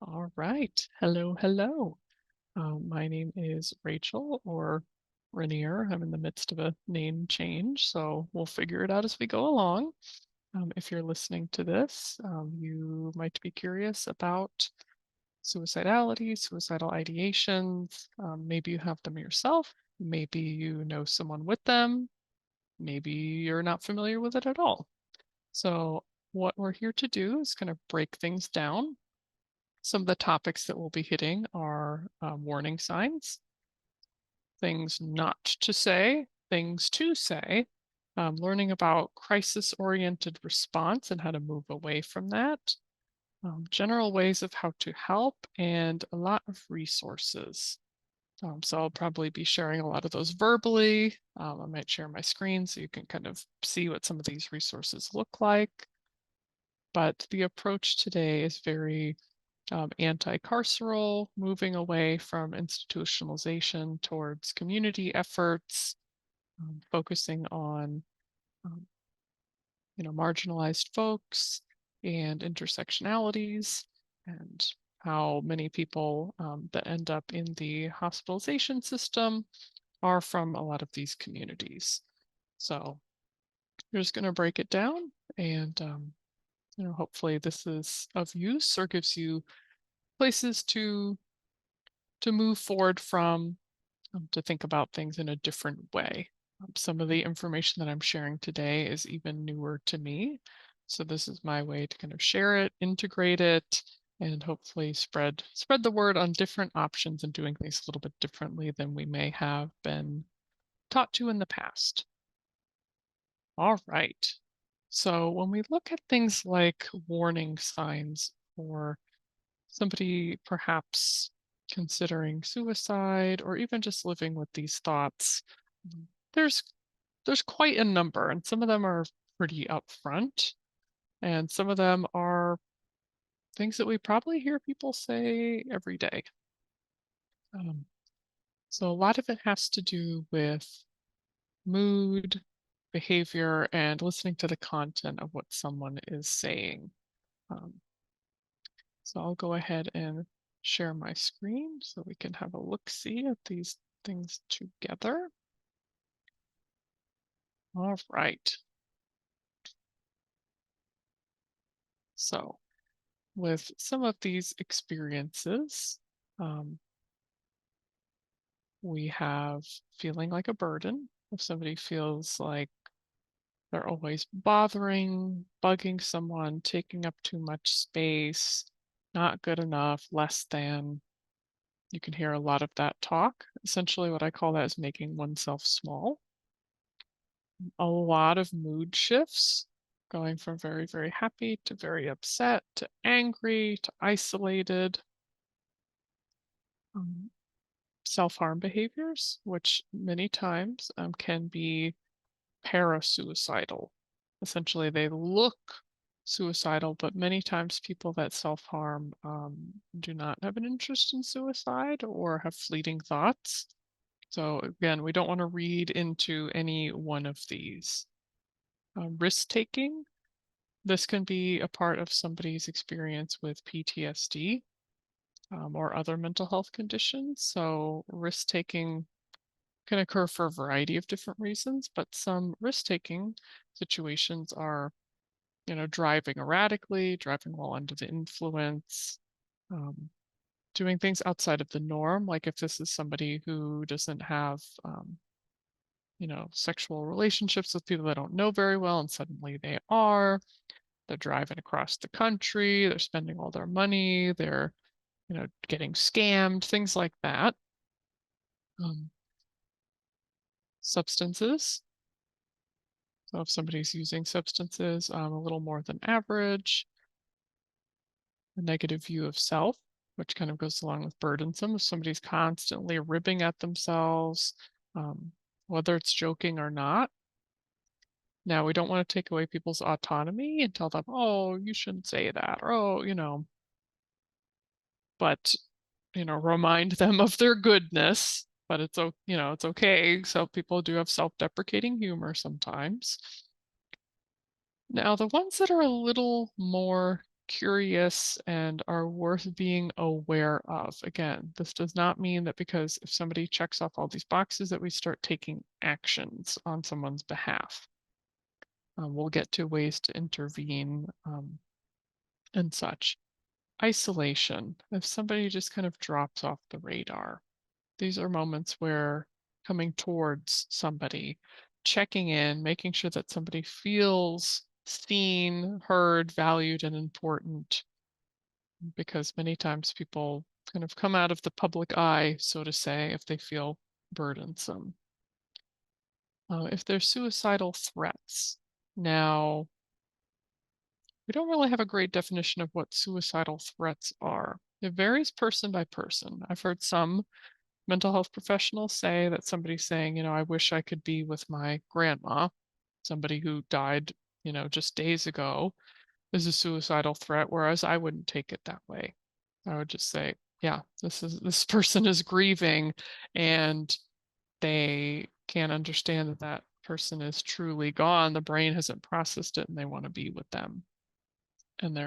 All right. Hello, hello. My name is Rachel or Rainier. I'm in the midst of a name change, so we'll figure it out as we go along. If you're listening to this, you might be curious about suicidality, suicidal ideations. Maybe you have them yourself. Maybe you know someone with them. Maybe you're not familiar with it at all. So, what we're here to do is kind of break things down. Some of the topics that we'll be hitting are warning signs, things not to say, things to say, learning about crisis-oriented response and how to move away from that, general ways of how to help, and a lot of resources. So I'll probably be sharing a lot of those verbally. I might share my screen so you can kind of see what some of these resources look like. But the approach today is very anti-carceral, moving away from institutionalization towards community efforts, focusing on um, marginalized folks and intersectionalities, and how many people that end up in the hospitalization system are from a lot of these communities. So we're just going to break it down, and hopefully this is of use or gives you places to move forward from, to think about things in a different way. Some of the information that I'm sharing today is even newer to me. So this is my way to kind of share it, integrate it, and hopefully spread the word on different options and doing things a little bit differently than we may have been taught to in the past. All right. So when we look at things like warning signs for somebody perhaps considering suicide or even just living with these thoughts, there's there's quite a number, and some of them are pretty upfront, and some of them are things that we probably hear people say every day. Um, so a lot of it has to do with mood, behavior, and listening to the content of what someone is saying. Um, So I'll go ahead and share my screen so we can have a look-see at these things together. All right. So with some of these experiences, we have feeling like a burden. If somebody feels like they're always bothering, bugging someone, taking up too much space, not good enough, less than, you can hear a lot of that talk. Essentially, what I call that is making oneself small. A lot of mood shifts, going from very, very happy to very upset to angry to isolated. Um, Self-harm behaviors, which many times can be parasuicidal. Essentially, they look suicidal, but many times people that self-harm do not have an interest in suicide or have fleeting thoughts. So again, we don't want to read into any one of these. Risk-taking, this can be a part of somebody's experience with PTSD or other mental health conditions. So risk-taking can occur for a variety of different reasons, but some risk-taking situations are, driving erratically, driving while under the influence, um, doing things outside of the norm. Like if this is somebody who doesn't have, sexual relationships with people they don't know very well, and suddenly they're driving across the country, they're spending all their money, they're, getting scammed, things like that. Substances. So if somebody's using substances a little more than average, a negative view of self, which kind of goes along with burdensome. If somebody's constantly ribbing at themselves, whether it's joking or not. Now, we don't want to take away people's autonomy and tell them, oh, you shouldn't say that, or, oh, but, remind them of their goodness. But it's okay. So people do have self-deprecating humor sometimes. Now, the ones that are a little more curious and are worth being aware of. Again, this does not mean that because if somebody checks off all these boxes that we start taking actions on someone's behalf. We'll get to ways to intervene and such. Isolation, if somebody just kind of drops off the radar. These are moments where coming towards somebody, checking in, making sure that somebody feels seen, heard, valued, and important, because many times people kind of come out of the public eye, so to say, if they feel burdensome. If there's suicidal threats, now we don't really have a great definition of what suicidal threats are. It varies person by person. I've heard some mental health professionals say that somebody's saying, I wish I could be with my grandma, somebody who died, just days ago, is a suicidal threat, whereas I wouldn't take it that way. I would just say, yeah, this person is grieving and they can't understand that that person is truly gone. The brain hasn't processed it and they want to be with them. And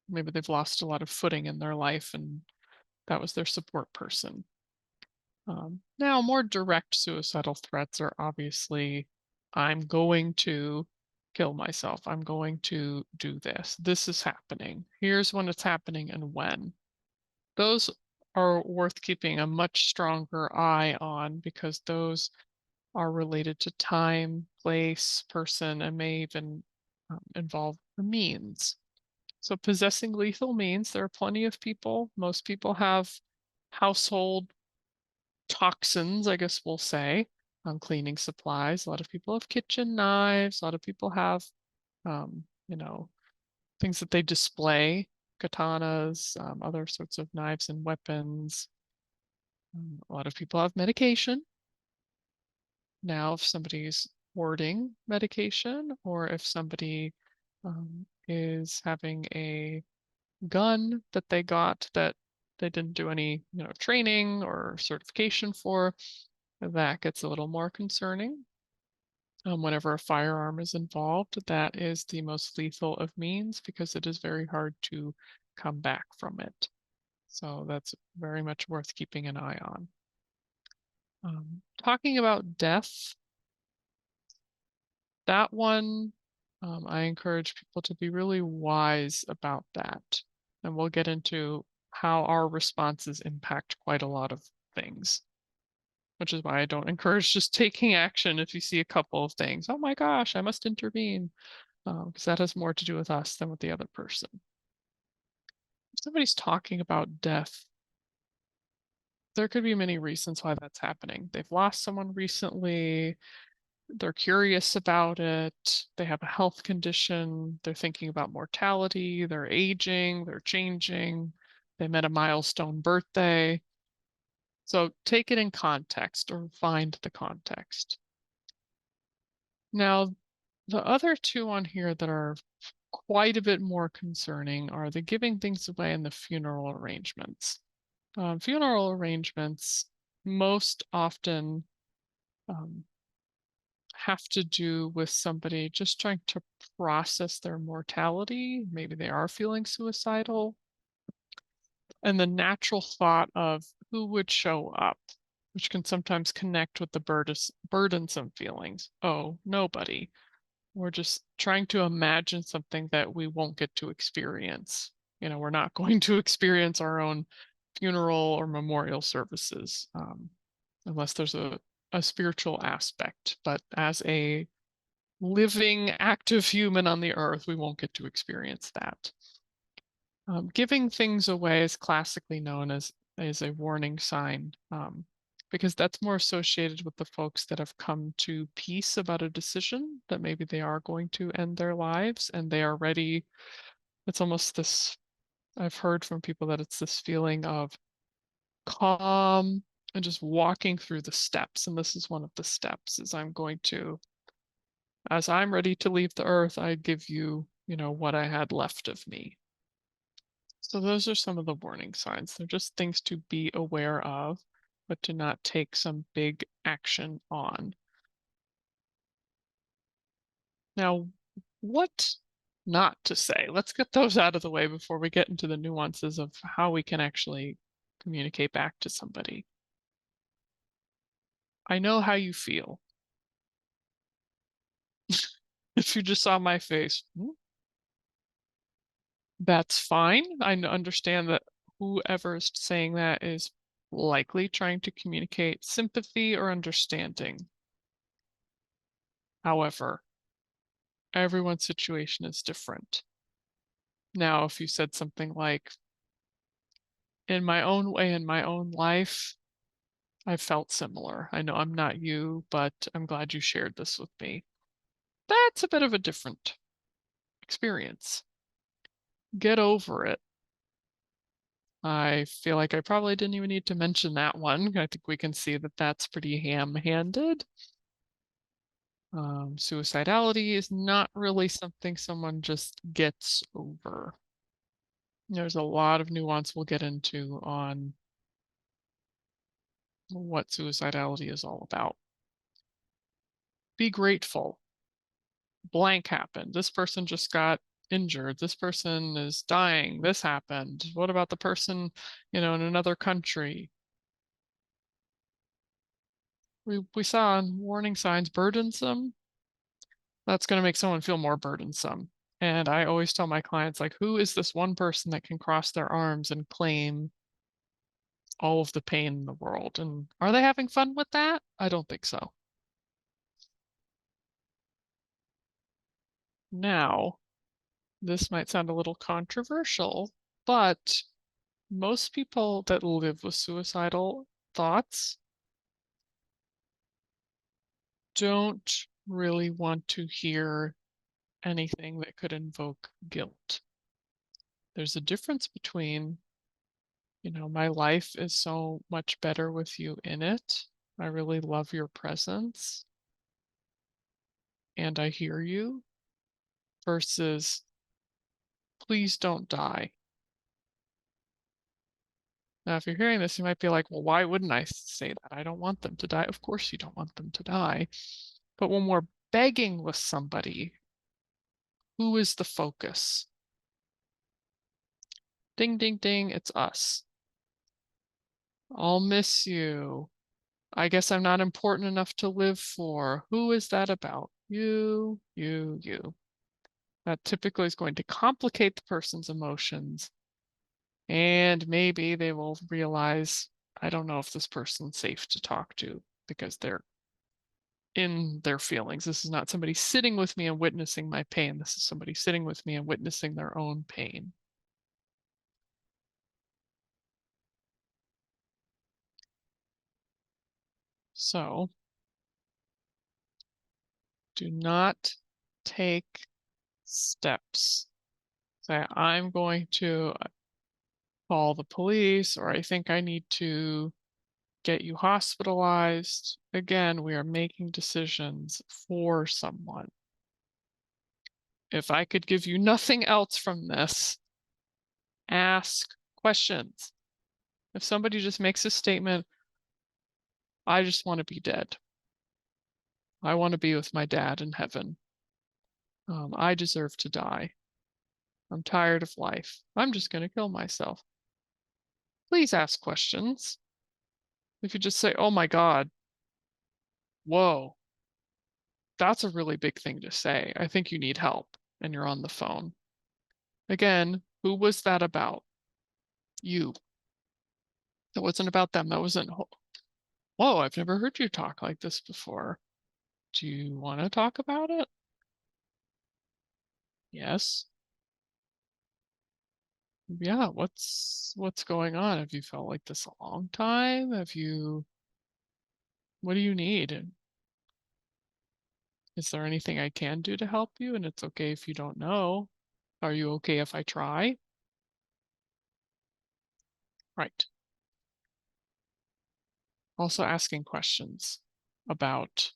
maybe they've lost a lot of footing in their life and that was their support person. Now, more direct suicidal threats are obviously, I'm going to kill myself. I'm going to do this. This is happening. Here's when it's happening and when. Those are worth keeping a much stronger eye on because those are related to time, place, person, and may even involve the means. So possessing lethal means, there are plenty of people. Most people have household toxins, I guess we'll say, cleaning supplies. A lot of people have kitchen knives. A lot of people have, um, you know, things that they display, katanas, other sorts of knives and weapons. A lot of people have medication. Now, if somebody's hoarding medication or if somebody is having a gun that they got that they didn't do any, training or certification for, that gets a little more concerning. Whenever a firearm is involved, that is the most lethal of means because it is very hard to come back from it. So that's very much worth keeping an eye on. Talking about death, that one, I encourage people to be really wise about that. And we'll get into how our responses impact quite a lot of things, which is why I don't encourage just taking action if you see a couple of things. Oh my gosh, I must intervene, because that has more to do with us than with the other person. If somebody's talking about death, there could be many reasons why that's happening. They've lost someone recently, they're curious about it, they have a health condition, they're thinking about mortality, they're aging, they're changing, they met a milestone birthday. So take it in context or find the context. Now, the other two on here that are quite a bit more concerning are the giving things away and the funeral arrangements. Funeral arrangements most often have to do with somebody just trying to process their mortality. Maybe they are feeling suicidal. And the natural thought of who would show up, which can sometimes connect with the burdensome feelings. Oh, nobody. We're just trying to imagine something that we won't get to experience. We're not going to experience our own funeral or memorial services unless there's a spiritual aspect. But as a living, active human on the earth, we won't get to experience that. Giving things away is classically known as a warning sign because that's more associated with the folks that have come to peace about a decision that maybe they are going to end their lives and they are ready. It's almost this, I've heard from people that it's this feeling of calm and just walking through the steps. And this is one of the steps is as I'm ready to leave the earth, I give you, what I had left of me. So those are some of the warning signs. They're just things to be aware of, but to not take some big action on. Now, what not to say. Let's get those out of the way before we get into the nuances of how we can actually communicate back to somebody. I know how you feel. If you just saw my face, that's fine. I understand that whoever is saying that is likely trying to communicate sympathy or understanding. However, everyone's situation is different. Now, if you said something like, in my own way, in my own life, I felt similar. I know I'm not you, but I'm glad you shared this with me. That's a bit of a different experience. Get over it. I feel like I probably didn't even need to mention that one. I think we can see that that's pretty ham-handed. Suicidality is not really something someone just gets over. There's a lot of nuance we'll get into on what suicidality is all about. Be grateful. Blank happened. This person just got injured. This person is dying. This happened. What about the person, in another country? We saw on warning signs burdensome. That's going to make someone feel more burdensome. And I always tell my clients, like, who is this one person that can cross their arms and claim all of the pain in the world? And are they having fun with that? I don't think so. Now, this might sound a little controversial, but most people that live with suicidal thoughts don't really want to hear anything that could invoke guilt. There's a difference between, my life is so much better with you in it. I really love your presence and I hear you, versus please don't die. Now, if you're hearing this, you might be like, well, why wouldn't I say that? I don't want them to die. Of course you don't want them to die. But when we're begging with somebody, who is the focus? Ding, ding, ding, it's us. I'll miss you. I guess I'm not important enough to live for. Who is that about? You, you, you. That typically is going to complicate the person's emotions. And maybe they will realize, I don't know if this person's safe to talk to because they're in their feelings. This is not somebody sitting with me and witnessing my pain. This is somebody sitting with me and witnessing their own pain. So do not take steps. Say, I'm going to call the police, or I think I need to get you hospitalized. Again, we are making decisions for someone. If I could give you nothing else from this, ask questions. If somebody just makes a statement, I just want to be dead. I want to be with my dad in heaven. I deserve to die. I'm tired of life. I'm just going to kill myself. Please ask questions. If you just say, oh my God, whoa, that's a really big thing to say. I think you need help, and you're on the phone. Again, who was that about? You. That wasn't about them. That wasn't, whoa, I've never heard you talk like this before. Do you want to talk about it? Yes. Yeah, what's going on? Have you felt like this a long time? What do you need? Is there anything I can do to help you? And it's okay if you don't know. Are you okay if I try? Right. Also asking questions about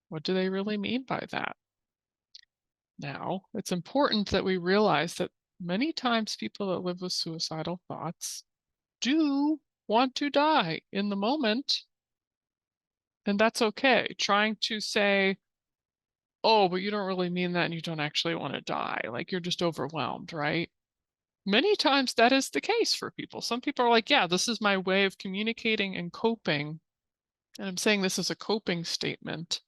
what do they really mean by that? Now, it's important that we realize that many times people that live with suicidal thoughts do want to die in the moment, and that's okay. Trying to say, oh, but you don't really mean that and you don't actually want to die. Like you're just overwhelmed, right? Many times that is the case for people. Some people are like, yeah, this is my way of communicating and coping. And I'm saying this is a coping statement.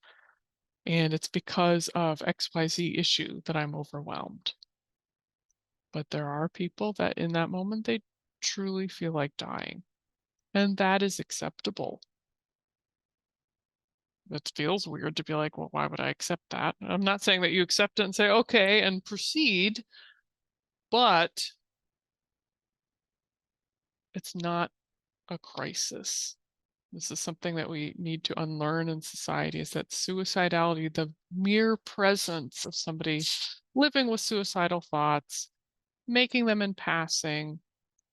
And it's because of XYZ issue that I'm overwhelmed. But there are people that in that moment, they truly feel like dying. And that is acceptable. It feels weird to be like, well, why would I accept that? I'm not saying that you accept it and say, okay, and proceed, but it's not a crisis. This is something that we need to unlearn in society, is that suicidality, the mere presence of somebody living with suicidal thoughts, making them in passing,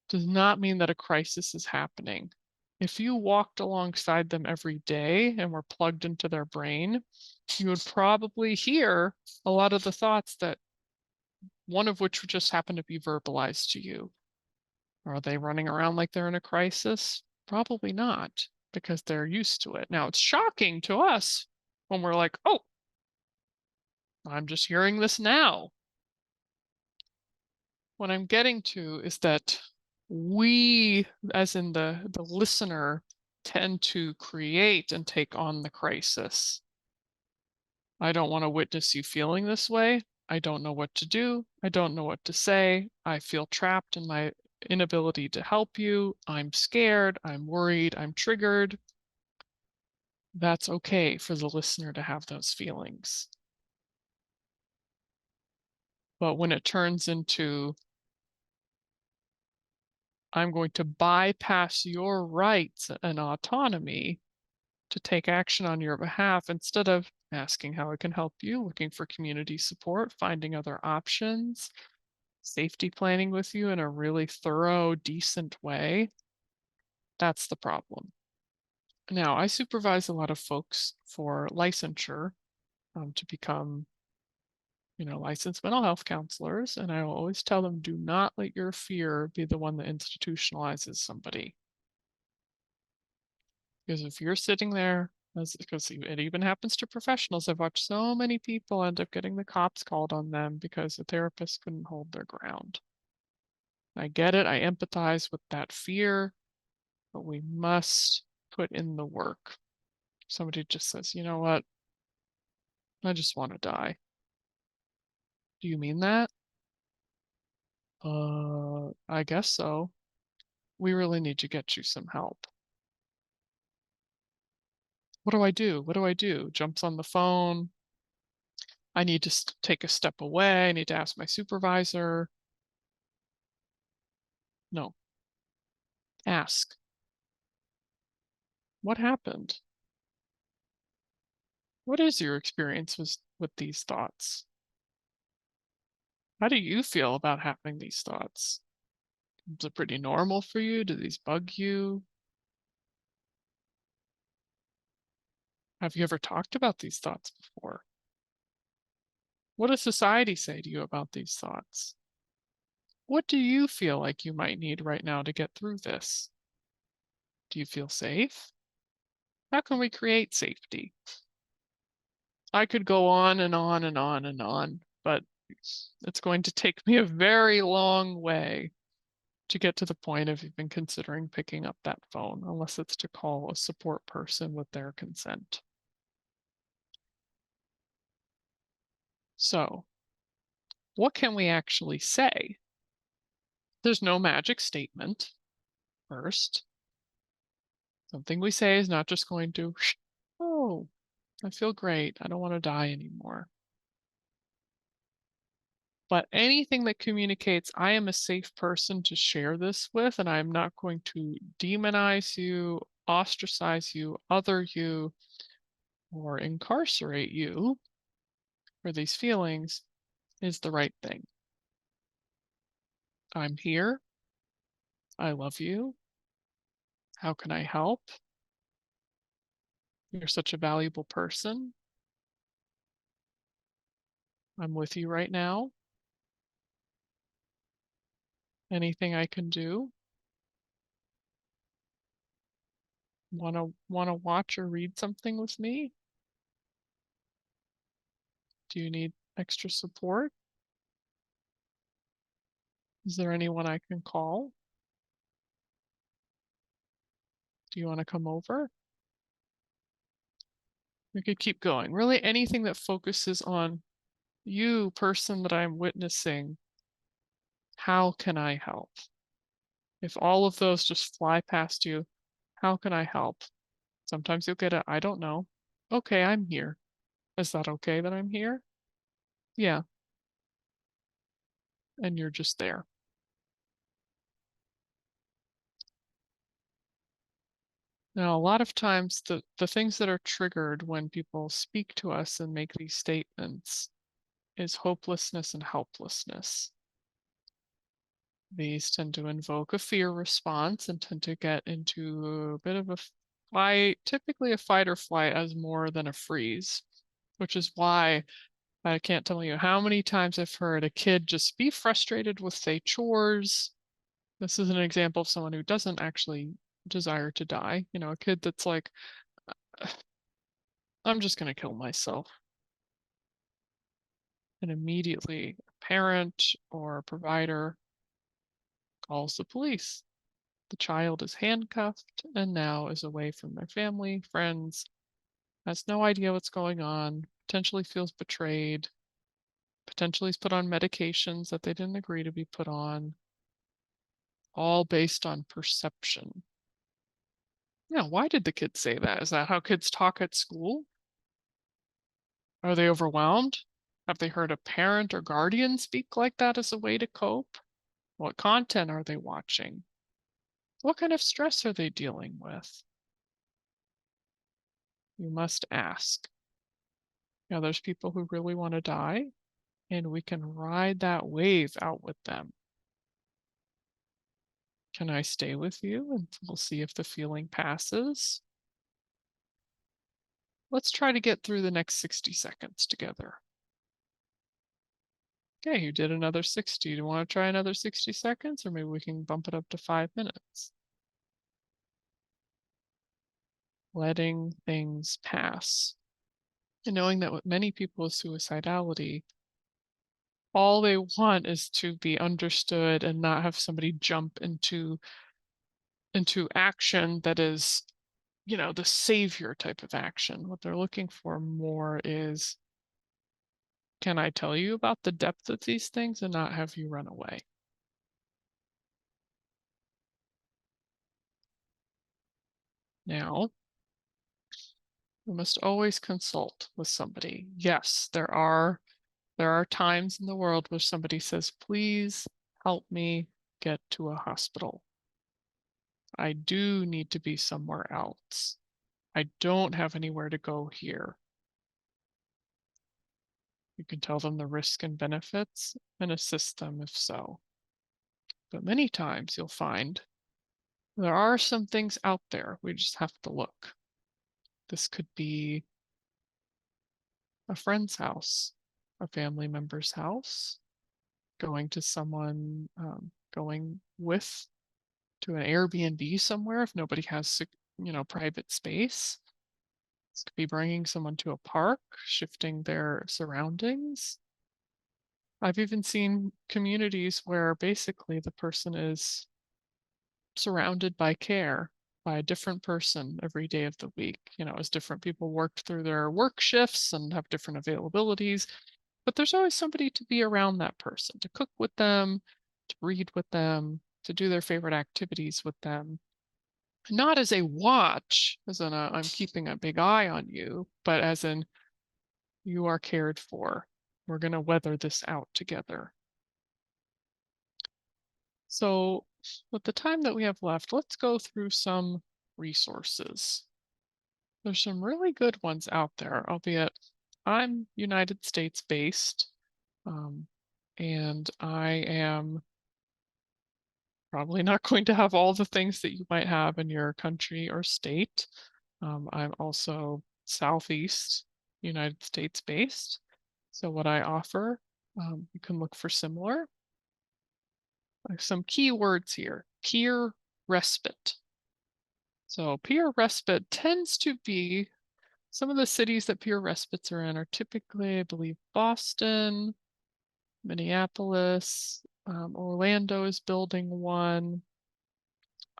does not mean that a crisis is happening. If you walked alongside them every day and were plugged into their brain, you would probably hear a lot of the thoughts that one of which would just happen to be verbalized to you. Are they running around like they're in a crisis? Probably not, because they're used to it. Now, it's shocking to us when we're like, oh, I'm just hearing this now. What I'm getting to is that we, as in the listener, tend to create and take on the crisis. I don't want to witness you feeling this way. I don't know what to do. I don't know what to say. I feel trapped in my inability to help you. I'm scared. I'm worried. I'm triggered. That's okay for the listener to have those feelings. But when it turns into, I'm going to bypass your rights and autonomy to take action on your behalf instead of asking how I can help you, looking for community support, finding other options, safety planning with you in a really thorough, decent way, that's the problem. Now, I supervise a lot of folks for licensure to become, licensed mental health counselors, and I will always tell them, do not let your fear be the one that institutionalizes somebody. Because if you're sitting there, because it even happens to professionals, I've watched so many people end up getting the cops called on them because the therapist couldn't hold their ground. I get it, I empathize with that fear, but we must put in the work. Somebody just says, you know what, I just want to die. Do you mean that? I guess so. We really need to get you some help. What do I do? What do I do? Jumps on the phone. I need to take a step away. I need to ask my supervisor. No, ask. What happened? What is your experience with these thoughts? How do you feel about having these thoughts? Is it pretty normal for you? Do these bug you? Have you ever talked about these thoughts before? What does society say to you about these thoughts? What do you feel like you might need right now to get through this? Do you feel safe? How can we create safety? I could go on and on and on and on, but it's going to take me a very long way to get to the point of even considering picking up that phone, unless it's to call a support person with their consent. So, what can we actually say? There's no magic statement. First, something we say is not just going to, oh, I feel great. I don't want to die anymore. But anything that communicates, I am a safe person to share this with, and I'm not going to demonize you, ostracize you, other you, or incarcerate you for these feelings, is the right thing. I'm here. I love you. How can I help? You're such a valuable person. I'm with you right now. Anything I can do? Wanna watch or read something with me? Do you need extra support? Is there anyone I can call? Do you want to come over? We could keep going. Really, anything that focuses on you, person that I'm witnessing. How can I help? If all of those just fly past you, how can I help? Sometimes you'll get a, I don't know. Okay, I'm here. Is that okay that I'm here? Yeah, and you're just there. Now, a lot of times the things that are triggered when people speak to us and make these statements is hopelessness and helplessness. These tend to invoke a fear response and tend to get into a bit of a fight, typically a fight or flight as more than a freeze, which is why I can't tell you how many times I've heard a kid just be frustrated with, say, chores. This is an example of someone who doesn't actually desire to die. You know, a kid that's like, I'm just going to kill myself. And immediately a parent or a provider calls the police. The child is handcuffed and now is away from their family, friends, has no idea what's going on, potentially feels betrayed, potentially is put on medications that they didn't agree to be put on, all based on perception. Yeah, why did the kids say that? Is that how kids talk at school? Are they overwhelmed? Have they heard a parent or guardian speak like that as a way to cope? What content are they watching? What kind of stress are they dealing with? You must ask. You know, there's people who really want to die, and we can ride that wave out with them. Can I stay with you? And we'll see if the feeling passes. Let's try to get through the next 60 seconds together. Okay, you did another 60. Do you want to try another 60 seconds? Or maybe we can bump it up to 5 minutes. Letting things pass. And knowing that with many people with suicidality, all they want is to be understood and not have somebody jump into action that is, you know, the savior type of action. What they're looking for more is, can I tell you about the depth of these things and not have you run away? Now, we must always consult with somebody. Yes, there are times in the world where somebody says, please help me get to a hospital. I do need to be somewhere else. I don't have anywhere to go here. You can tell them the risk and benefits and assist them if so. But many times you'll find there are some things out there. We just have to look. This could be a friend's house, a family member's house, going to someone, going with to an Airbnb somewhere if nobody has, you know, private space. This could be bringing someone to a park, shifting their surroundings. I've even seen communities where basically the person is surrounded by care by a different person every day of the week, you know, as different people work through their work shifts and have different availabilities. But there's always somebody to be around that person, to cook with them, to read with them, to do their favorite activities with them. Not as a watch, as in I'm keeping a big eye on you, but as in you are cared for. We're going to weather this out together. So with the time that we have left, let's go through some resources. There's some really good ones out there, albeit I'm United States based, and I am probably not going to have all the things that you might have in your country or state. I'm also Southeast United States based. So what I offer, you can look for similar. Some key words here: peer respite. So peer respite tends to be Some of the cities that Pure Respites are in are typically, I believe, Boston, Minneapolis, Orlando is building one.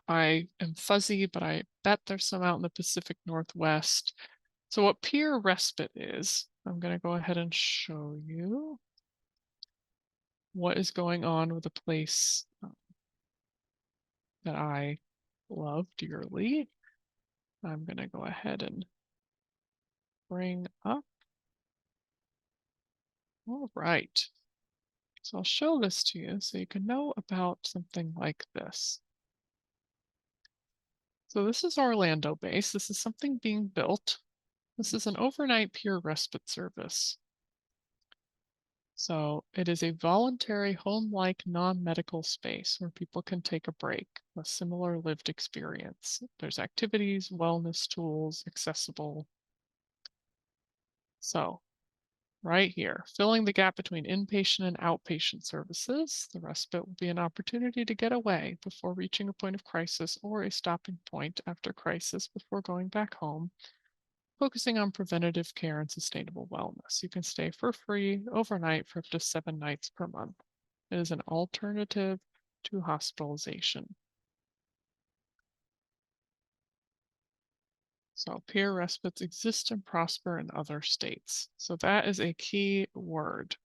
I am fuzzy, but I bet there's some out in the Pacific Northwest. So what Pure Respite is, I'm going to go ahead and show you what is going on with a place that I love dearly. I'm going to go ahead and bring up. All right. So I'll show this to you so you can know about something like this. So this is Orlando base. This is something being built. This is an overnight Pure Respite service. So it is a voluntary home-like non-medical space where people can take a break, a similar lived experience. There's activities, wellness tools, accessible. So right here, filling the gap between inpatient and outpatient services, the respite will be an opportunity to get away before reaching a point of crisis or a stopping point after crisis before going back home, focusing on preventative care and sustainable wellness. You can stay for free overnight for up to 7 nights per month. It is an alternative to hospitalization. So peer respites exist and prosper in other states. So that is a key word.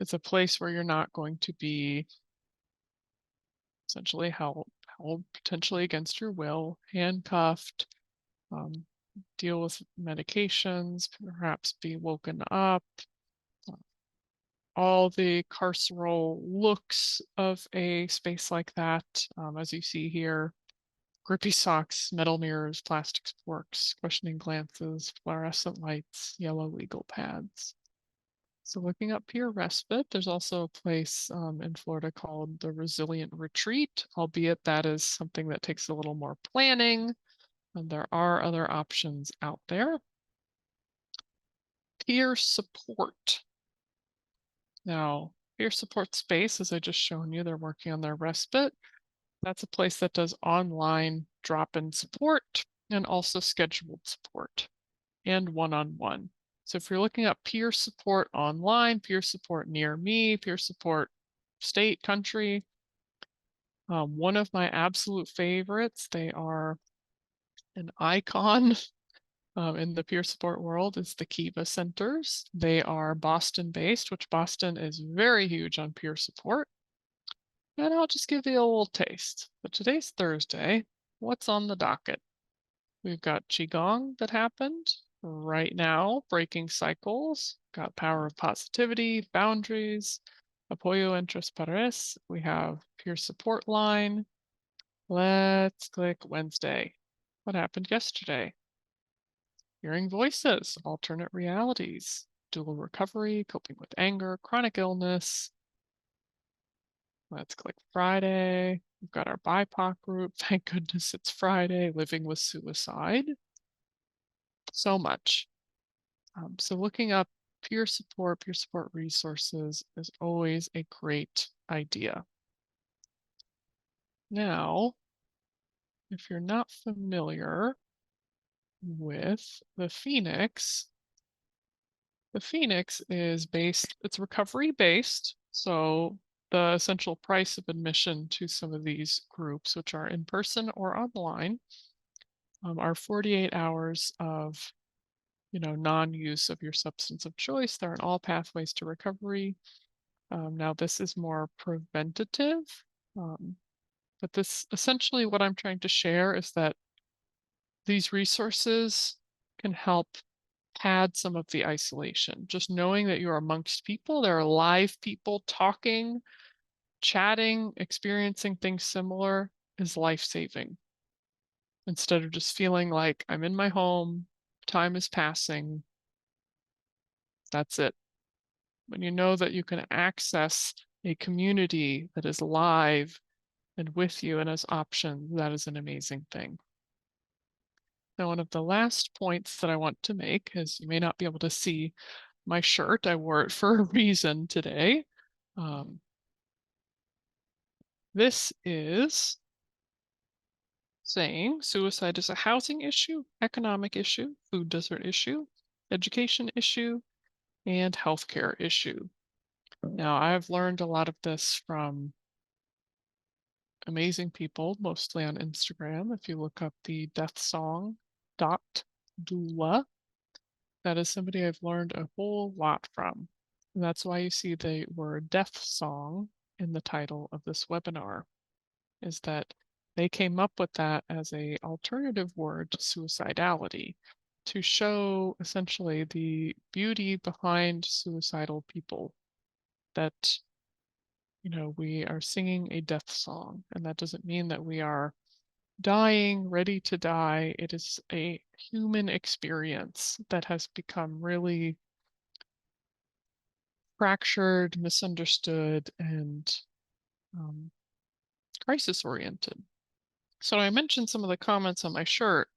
It's a place where you're not going to be essentially held potentially against your will, handcuffed, deal with medications, perhaps be woken up. All the carceral looks of a space like that, as you see here, grippy socks, metal mirrors, plastic forks, questioning glances, fluorescent lights, yellow legal pads. So looking up Pure Respite, there's also a place in Florida called the Resilient Retreat, albeit that is something that takes a little more planning, and there are other options out there. Peer support. Now, peer support space, as I just shown you, they're working on their respite. That's a place that does online drop-in support and also scheduled support and one-on-one. So if you're looking up peer support online, peer support near me, peer support state, country, one of my absolute favorites, they are an icon in the peer support world, is the Kiva Centers. They are Boston based, which Boston is very huge on peer support. And I'll just give you a little taste. But today's Thursday. What's on the docket? We've got Qigong that happened right now, breaking cycles, got power of positivity, boundaries, apoyo entre pares. We have peer support line. Let's click Wednesday. What happened yesterday? Hearing voices, alternate realities, dual recovery, coping with anger, chronic illness. Let's click Friday. We've got our BIPOC group. Thank goodness it's Friday, living with suicide. So much. So looking up peer support resources is always a great idea. Now, if you're not familiar with the Phoenix is based, it's recovery based. So the essential price of admission to some of these groups, which are in person or online, are 48 hours of non-use of your substance of choice. They're in all pathways to recovery. Now this is more preventative, but this essentially what I'm trying to share is that these resources can help pad some of the isolation. Just knowing that you're amongst people, there are live people talking, chatting, experiencing things similar is life-saving. Instead of just feeling like I'm in my home, time is passing, that's it. When you know that you can access a community that is live and with you and has options, that is an amazing thing. Now, one of the last points that I want to make, as you may not be able to see my shirt, I wore it for a reason today. This is saying suicide is a housing issue, economic issue, food desert issue, education issue, and healthcare issue. Now, I've learned a lot of this from amazing people, mostly on Instagram. If you look up the Deathsong dot doula, that is somebody I've learned a whole lot from. And that's why you see the word death song in the title of this webinar, is that they came up with that as a alternative word to suicidality to show essentially the beauty behind suicidal people, that we are singing a death song, and that doesn't mean that we are dying, ready to die. It is a human experience that has become really fractured, misunderstood, and crisis oriented. So I mentioned some of the comments on my shirt.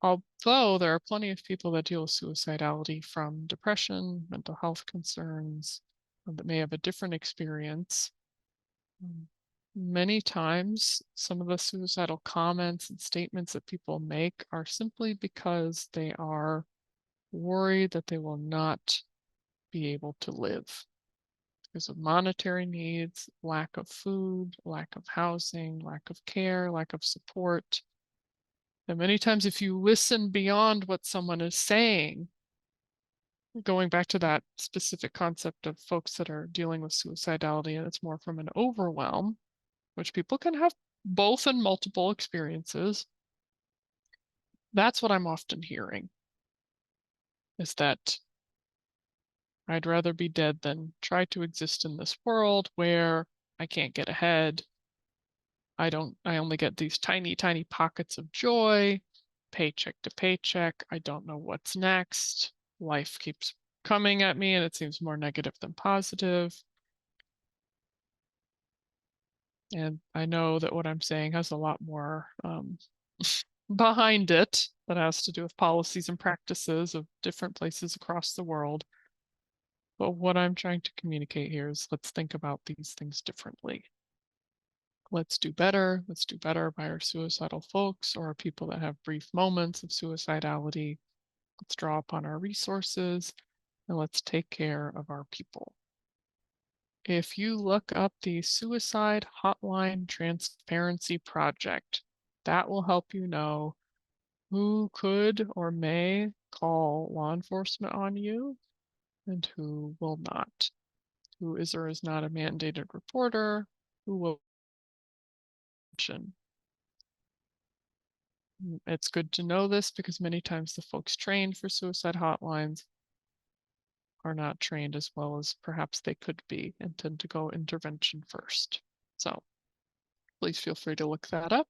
Although there are plenty of people that deal with suicidality from depression, mental health concerns, that may have a different experience. Many times, some of the suicidal comments and statements that people make are simply because they are worried that they will not be able to live because of monetary needs, lack of food, lack of housing, lack of care, lack of support. And many times, if you listen beyond what someone is saying, going back to that specific concept of folks that are dealing with suicidality, and it's more from an overwhelm, which people can have both and multiple experiences. That's what I'm often hearing, is that I'd rather be dead than try to exist in this world where I can't get ahead. I only get these tiny, tiny pockets of joy, paycheck to paycheck. I don't know what's next. Life keeps coming at me and it seems more negative than positive. And I know that what I'm saying has a lot more behind it that has to do with policies and practices of different places across the world. But what I'm trying to communicate here is let's think about these things differently. Let's do better. Let's do better by our suicidal folks or our people that have brief moments of suicidality. Let's draw upon our resources and let's take care of our people. If you look up the Suicide Hotline Transparency Project, that will help you know who could or may call law enforcement on you and who will not, who is or is not a mandated reporter, who will mention. It's good to know this because many times the folks trained for suicide hotlines are not trained as well as perhaps they could be and tend to go intervention first. So please feel free to look that up.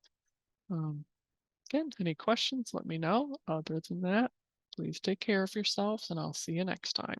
Again, any questions, let me know. Other than that, please take care of yourselves and I'll see you next time.